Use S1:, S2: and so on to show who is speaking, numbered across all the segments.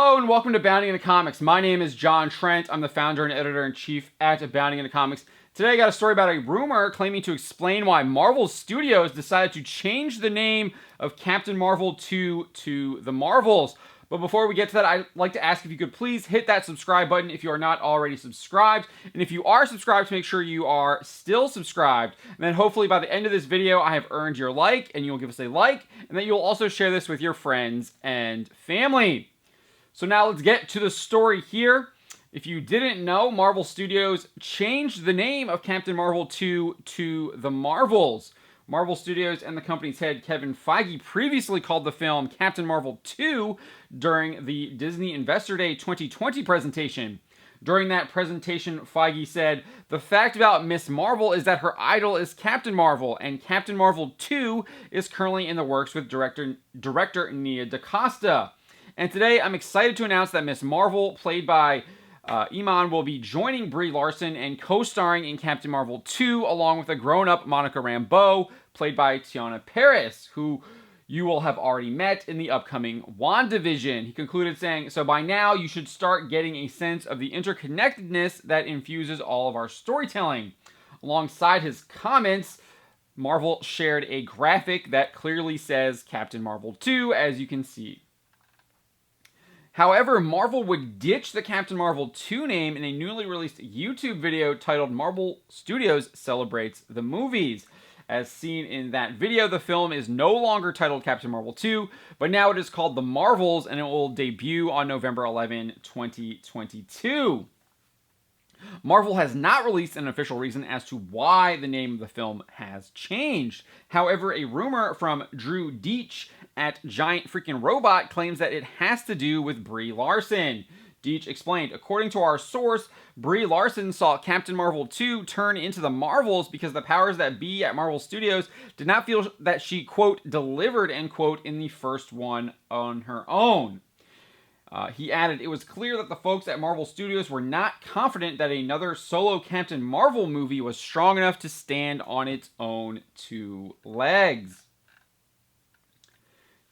S1: Hello and welcome to Bounding into Comics. My name is John Trent. I'm the founder and editor-in-chief at Bounding into Comics. Today I got a story about a rumor claiming to explain why Marvel Studios decided to change the name of Captain Marvel to The Marvels. But before we get to that, I'd like to ask if you could please hit that subscribe button if you are not already subscribed. And if you are subscribed, to make sure you are still subscribed. And then hopefully by the end of this video, I have earned your like, and you'll give us a like, and that you'll also share this with your friends and family. So now let's get to the story here. If you didn't know, Marvel Studios changed the name of Captain Marvel to The Marvels. Marvel Studios and the company's head, Kevin Feige, previously called the film Captain Marvel 2 during the Disney Investor Day 2020 presentation. During that presentation, Feige said, "The fact about Miss Marvel is that her idol is Captain Marvel, and Captain Marvel 2 is currently in the works with director Nia DaCosta. And today, I'm excited to announce that Miss Marvel, played by Iman, will be joining Brie Larson and co-starring in Captain Marvel 2, along with a grown-up Monica Rambeau, played by Teyonah Parris, who you will have already met in the upcoming WandaVision." He concluded saying, "So by now, you should start getting a sense of the interconnectedness that infuses all of our storytelling." Alongside his comments, Marvel shared a graphic that clearly says Captain Marvel 2, as you can see. However, Marvel would ditch the Captain Marvel 2 name in a newly released YouTube video titled Marvel Studios Celebrates the Movies. As seen in that video, the film is no longer titled Captain Marvel 2, but now it is called The Marvels, and it will debut on November 11, 2022. Marvel has not released an official reason as to why the name of the film has changed. However, a rumor from Drew Deitch at Giant Freaking Robot claims that it has to do with Brie Larson. Deitch explained, "According to our source, Brie Larson saw Captain Marvel 2 turn into the Marvels because the powers that be at Marvel Studios did not feel that she, quote, delivered, end quote, in the first one on her own." He added, "It was clear that the folks at Marvel Studios were not confident that another solo Captain Marvel movie was strong enough to stand on its own two legs."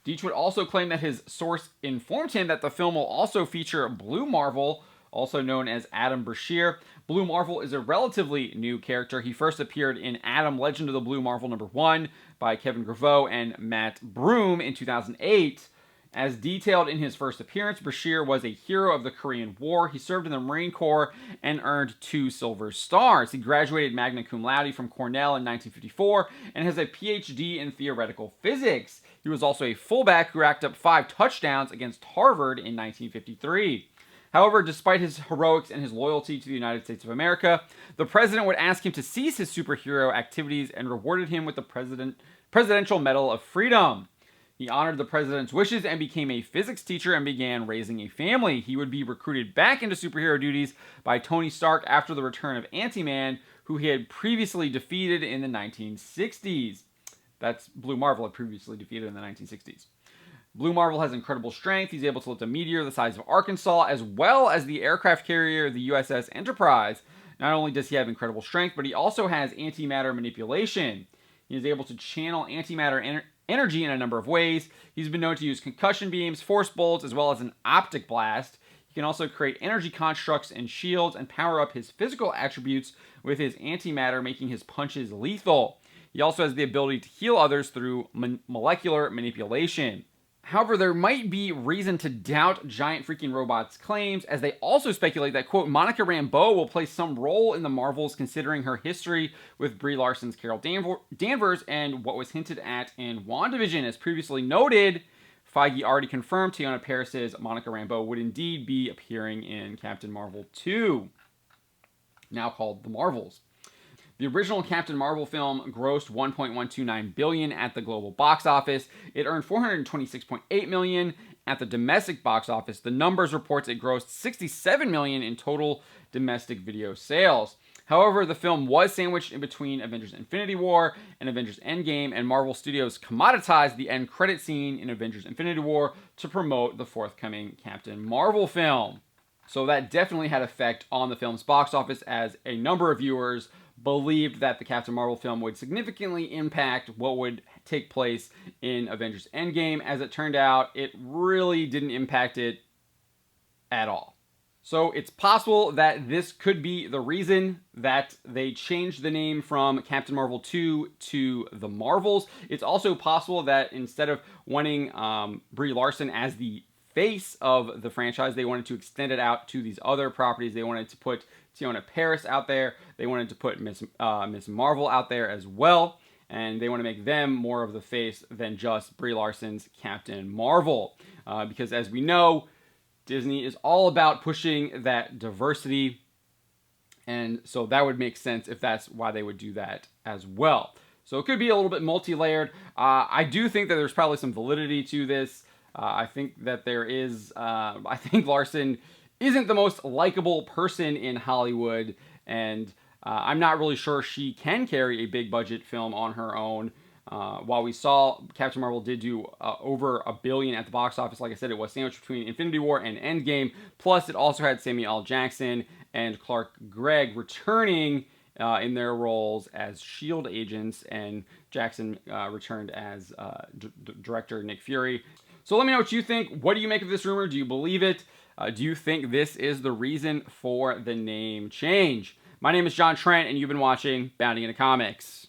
S1: Deitch would also claim that his source informed him that the film will also feature Blue Marvel, also known as Adam Brashear. Blue Marvel is a relatively new character. He first appeared in Adam Legend of the Blue Marvel #1 by Kevin Grevioux and Matt Broom in 2008. As detailed in his first appearance, Brashear was a hero of the Korean War. He served in the Marine Corps and earned 2 Silver Stars. He graduated magna cum laude from Cornell in 1954 and has a PhD in theoretical physics. He was also a fullback who racked up 5 touchdowns against Harvard in 1953. However, despite his heroics and his loyalty to the United States of America, the president would ask him to cease his superhero activities and rewarded him with the Presidential Medal of Freedom. He honored the president's wishes and became a physics teacher and began raising a family. He would be recruited back into superhero duties by Tony Stark after the return of Ant-Man, who he had previously defeated in the 1960s. That's Blue Marvel had previously defeated in the 1960s. Blue Marvel has incredible strength. He's able to lift a meteor the size of Arkansas, as well as the aircraft carrier, the USS Enterprise. Not only does he have incredible strength, but he also has antimatter manipulation. He is able to channel antimatter energy in a number of ways. He's been known to use concussion beams, force bolts, as well as an optic blast. He can also create energy constructs and shields and power up his physical attributes with his antimatter, making his punches lethal. He also has the ability to heal others through molecular manipulation. However, there might be reason to doubt Giant Freaking Robot's claims, as they also speculate that, quote, Monica Rambeau will play some role in the Marvels, considering her history with Brie Larson's Carol Danvers and what was hinted at in WandaVision. As previously noted, Feige already confirmed Teyonah Parris' Monica Rambeau would indeed be appearing in Captain Marvel 2, now called The Marvels. The original Captain Marvel film grossed $1.129 billion at the global box office. It earned $426.8 million at the domestic box office. The numbers reports it grossed $67 million in total domestic video sales. However, the film was sandwiched in between Avengers Infinity War and Avengers Endgame, and Marvel Studios commoditized the end credit scene in Avengers Infinity War to promote the forthcoming Captain Marvel film. So that definitely had effect on the film's box office, as a number of viewers believed that the Captain Marvel film would significantly impact what would take place in Avengers Endgame. As it turned out, it really didn't impact it at all. So it's possible that this could be the reason that they changed the name from Captain Marvel 2 to The Marvels. It's also possible that instead of wanting Brie Larson as the face of the franchise, they wanted to extend it out to these other properties. They wanted to put Teyonah Parris out there. They wanted to put Miss Marvel out there as well. And they want to make them more of the face than just Brie Larson's Captain Marvel. Because as we know, Disney is all about pushing that diversity. And so that would make sense if that's why they would do that as well. So it could be a little bit multi-layered. I do think that there's probably some validity to this. I think that there is. I think Larson isn't the most likable person in Hollywood. And I'm not really sure she can carry a big budget film on her own. While we saw Captain Marvel did do over $1 billion at the box office, like I said, it was sandwiched between Infinity War and Endgame. Plus, it also had Samuel L. Jackson and Clark Gregg returning in their roles as S.H.I.E.L.D. agents, and Jackson returned as director Nick Fury. So let me know what you think. What do you make of this rumor? Do you believe it? Do you think this is the reason for the name change? My name is John Trent, and you've been watching Bounding Into Comics.